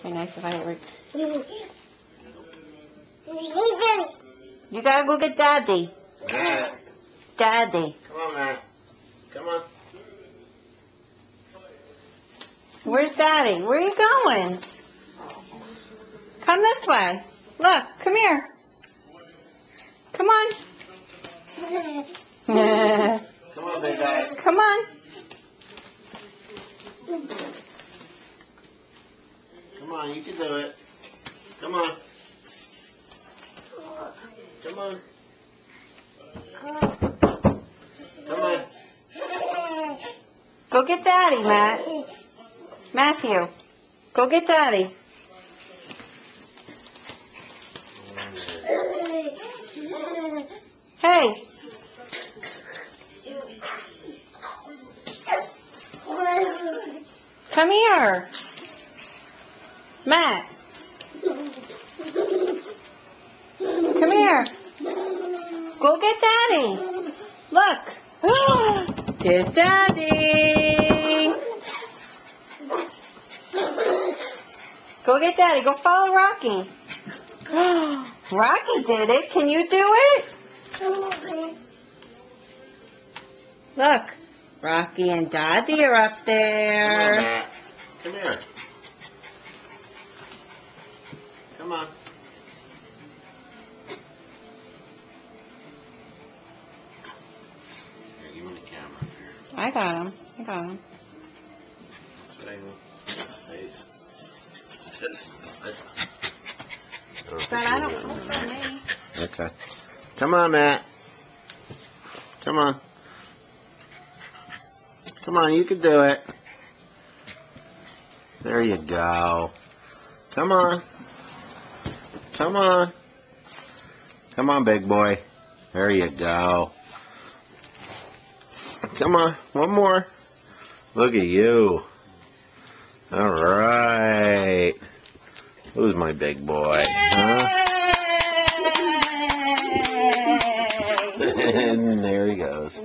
Be nice if I ever... You gotta go get Daddy. Matt. Daddy. Come on, Matt. Come on. Where's Daddy? Where are you going? Come this way. Look, come here. Come on. Come on, big guy. Come on. Come on, you can do it. Come on. Come on. Come on. Go get Daddy, Matt. Matthew, go get Daddy. Hey. Come here. Matt. Come here. Go get Daddy. Look. There's Daddy. Go get Daddy. Go follow Rocky. Rocky did it. Can you do it? Look. Rocky and Daddy are up Come on, there. Matt. Come here. Come on. Here, give me the camera up here. I got him. I got him. That's what I want. His face. But I don't know for me. Okay. Come on, Matt. Come on. Come on, you can do it. There you go. Come on. Come on. Come on, big boy. There you go. Come on, one more. Look at you. All right. Who's my big boy? Huh? Yay! And there he goes.